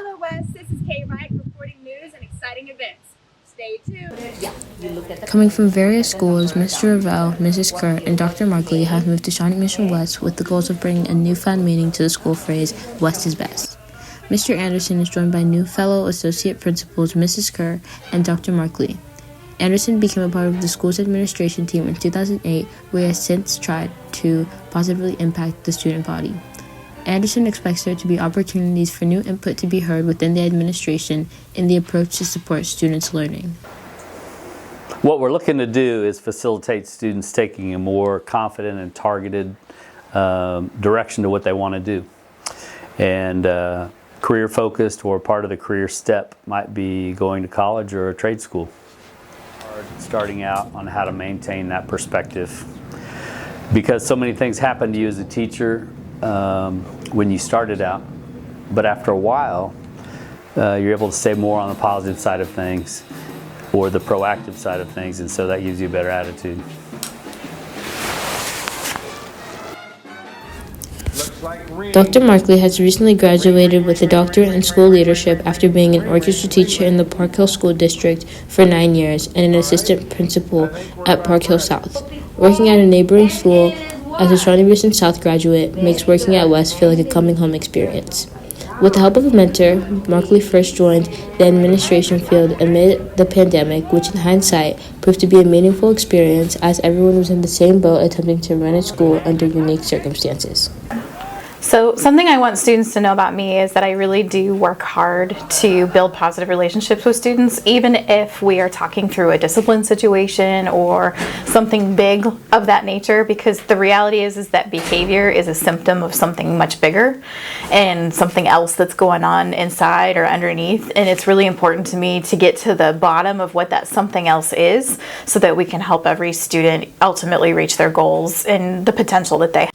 Hello West, this is KVIK reporting news and exciting events. Stay tuned. Coming from various schools, Mr. Ravel, Mrs. Kerr, and Dr. Markley have moved to Shawnee Mission West with the goals of bringing a newfound meaning to the school phrase, West is best. Mr. Anderson is joined by new fellow associate principals Mrs. Kerr and Dr. Markley. Anderson became a part of the school's administration team in 2008, where he has since tried to positively impact the student body. Anderson expects there to be opportunities for new input to be heard within the administration in the approach to support students' learning. What we're looking to do is facilitate students taking a more confident and targeted direction to what they want to do. And career-focused or part of the career step might be going to college or a trade school. Starting out on how to maintain that perspective. Because so many things happen to you as a teacher when you started out, but after a while you're able to stay more on the positive side of things or the proactive side of things, and so that gives you a better attitude. Dr. Markley has recently graduated with a doctorate in school leadership after being an orchestra teacher in the Park Hill School District for 9 years and an assistant principal at Park Hill South. Working at a neighboring school as a Shawnee Mission South graduate makes working at West feel like a coming home experience. With the help of a mentor, Markley first joined the administration field amid the pandemic, which in hindsight proved to be a meaningful experience as everyone was in the same boat attempting to run a school under unique circumstances. So something I want students to know about me is that I really do work hard to build positive relationships with students, even if we are talking through a discipline situation or something big of that nature, because the reality is that behavior is a symptom of something much bigger and something else that's going on inside or underneath. And it's really important to me to get to the bottom of what that something else is so that we can help every student ultimately reach their goals and the potential that they have.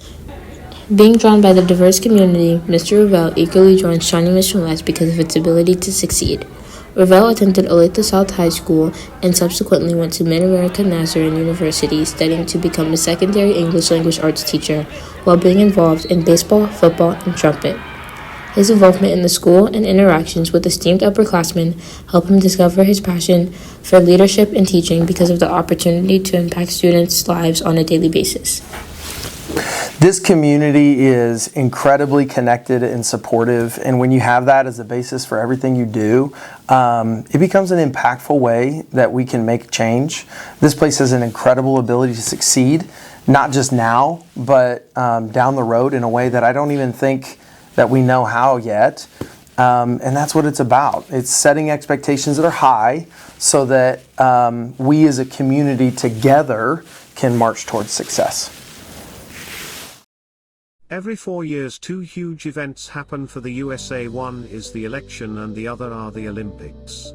Being drawn by the diverse community, Mr. Ravel eagerly joined Shawnee Mission West because of its ability to succeed. Ravel attended Olathe South High School and subsequently went to Mid-America Nazarene University studying to become a secondary English language arts teacher while being involved in baseball, football, and trumpet. His involvement in the school and interactions with esteemed upperclassmen helped him discover his passion for leadership and teaching because of the opportunity to impact students' lives on a daily basis. This community is incredibly connected and supportive, and when you have that as a basis for everything you do, it becomes an impactful way that we can make change. This place has an incredible ability to succeed, not just now, but down the road in a way that I don't even think that we know how yet. And that's what it's about. It's setting expectations that are high so that we as a community together can march towards success. Every 4 years, two huge events happen for the USA. One is the election and the other are the Olympics.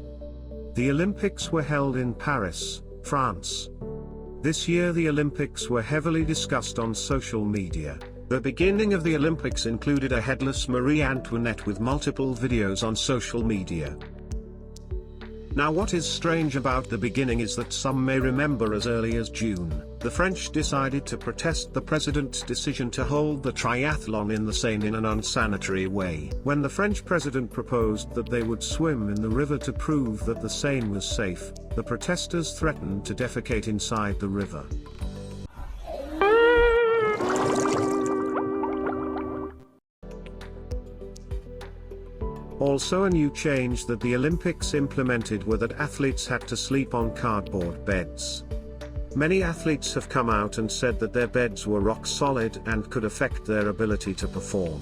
The Olympics were held in Paris, France. This year the Olympics were heavily discussed on social media. The beginning of the Olympics included a headless Marie Antoinette with multiple videos on social media. Now what is strange about the beginning is that some may remember as early as June, the French decided to protest the president's decision to hold the triathlon in the Seine in an unsanitary way. When the French president proposed that they would swim in the river to prove that the Seine was safe, the protesters threatened to defecate inside the river. Also, a new change that the Olympics implemented were that athletes had to sleep on cardboard beds. Many athletes have come out and said that their beds were rock solid and could affect their ability to perform.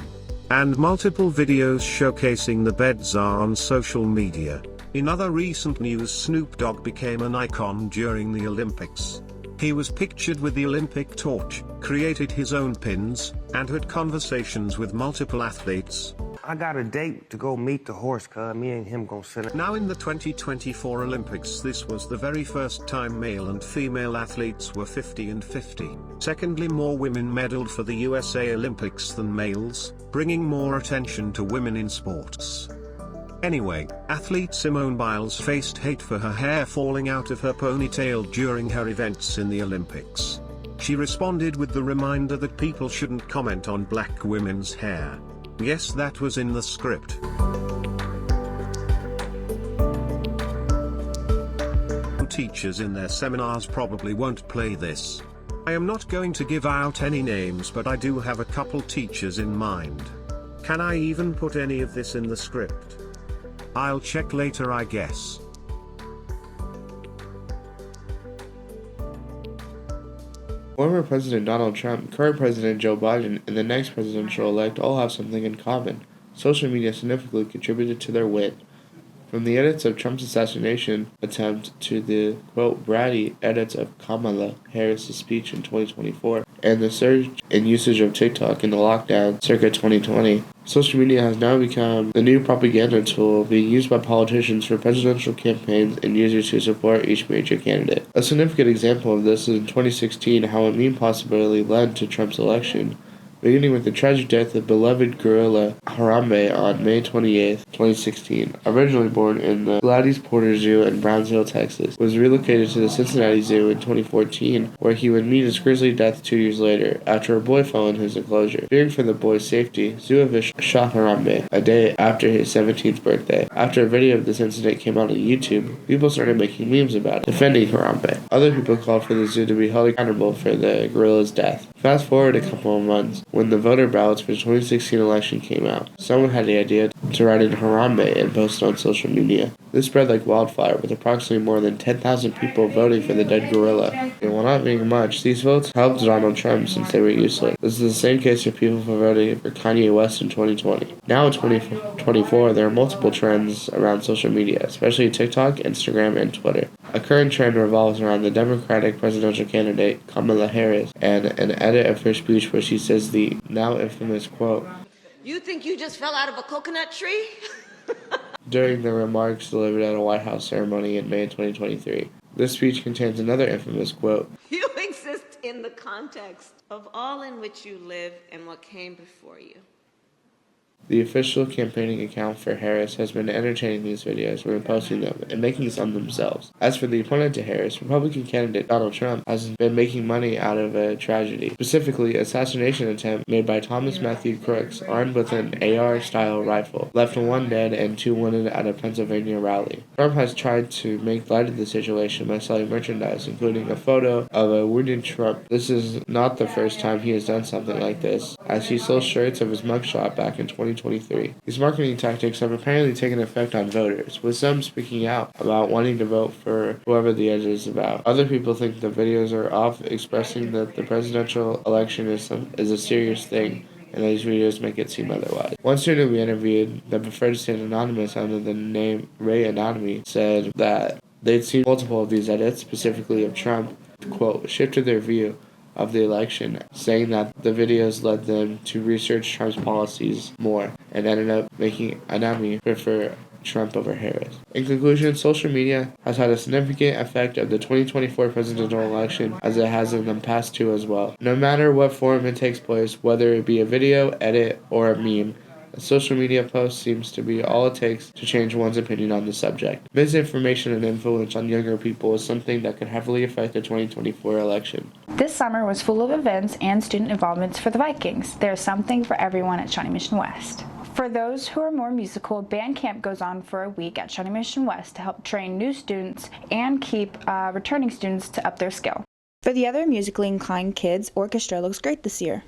And multiple videos showcasing the beds are on social media. In other recent news, Snoop Dogg became an icon during the Olympics. He was pictured with the Olympic torch, created his own pins, and had conversations with multiple athletes. I got a date to go meet the horse, cuz me and him gonna sit. Now in the 2024 Olympics, this was the very first time male and female athletes were 50 and 50. Secondly, more women medaled for the USA Olympics than males, bringing more attention to women in sports. Anyway, athlete Simone Biles faced hate for her hair falling out of her ponytail during her events in the Olympics. She responded with the reminder that people shouldn't comment on black women's hair. Yes, that was in the script. teachers in their seminars probably won't play this. I am not going to give out any names, but I do have a couple teachers in mind. Can I even put any of this in the script? I'll check later, I guess. Former President Donald Trump, current President Joe Biden, and the next presidential-elect all have something in common. Social media significantly contributed to their win. From the edits of Trump's assassination attempt to the, quote, bratty edits of Kamala Harris' speech in 2024, and the surge in usage of TikTok in the lockdown circa 2020, social media has now become the new propaganda tool being used by politicians for presidential campaigns and users who support each major candidate. A significant example of this is in 2016 how a meme possibility led to Trump's election, beginning with the tragic death of beloved gorilla Harambe on May 28, 2016. Originally born in the Gladys Porter Zoo in Brownsville, Texas, was relocated to the Cincinnati Zoo in 2014, where he would meet his grisly death 2 years later, after a boy fell in his enclosure. Fearing for the boy's safety, zoo officials shot Harambe a day after his 17th birthday. After a video of this incident came out on YouTube, people started making memes about it, defending Harambe. Other people called for the zoo to be held accountable for the gorilla's death. Fast forward a couple of months, when the voter ballots for the 2016 election came out, someone had the idea to write in Harambe and post it on social media. This spread like wildfire, with approximately more than 10,000 people voting for the dead gorilla. And while not being much, these votes helped Donald Trump since they were useless. This is the same case for people for voting for Kanye West in 2020. Now in 2024, there are multiple trends around social media, especially TikTok, Instagram, and Twitter. A current trend revolves around the Democratic presidential candidate, Kamala Harris, and an edit of her speech where she says the now infamous quote, "You think you just fell out of a coconut tree?" during the remarks delivered at a White House ceremony in May 2023. This speech contains another infamous quote, "You exist in the context of all in which you live and what came before you." The official campaigning account for Harris has been entertaining these videos and reposting them and making some themselves. As for the opponent to Harris, Republican candidate Donald Trump has been making money out of a tragedy, specifically assassination attempt made by Thomas Matthew Crooks, armed with an AR-style rifle, left 1 dead and 2 wounded at a Pennsylvania rally. Trump has tried to make light of the situation by selling merchandise, including a photo of a wounded Trump. This is not the first time he has done something like this, as he sold shirts of his mugshot back in 2023. These marketing tactics have apparently taken effect on voters, with some speaking out about wanting to vote for whoever the edge is about. Other people think the videos are off, expressing that the presidential election is a serious thing, and these videos make it seem otherwise. One student we interviewed that preferred to stay anonymous under the name Ray Anatomy said that they'd seen multiple of these edits, specifically of Trump, quote, shifted their view of the election, saying that the videos led them to research Trump's policies more and ended up making Anatomy prefer Trump over Harris. In conclusion, social media has had a significant effect of the 2024 presidential election, as it has in the past two as well. No matter what form it takes place, whether it be a video, edit, or a meme, a social media post seems to be all it takes to change one's opinion on the subject. Misinformation and influence on younger people is something that could heavily affect the 2024 election. This summer was full of events and student involvements for the Vikings. There's something for everyone at Shawnee Mission West. For those who are more musical, band camp goes on for a week at Shawnee Mission West to help train new students and keep returning students to up their skill. For the other musically inclined kids, orchestra looks great this year.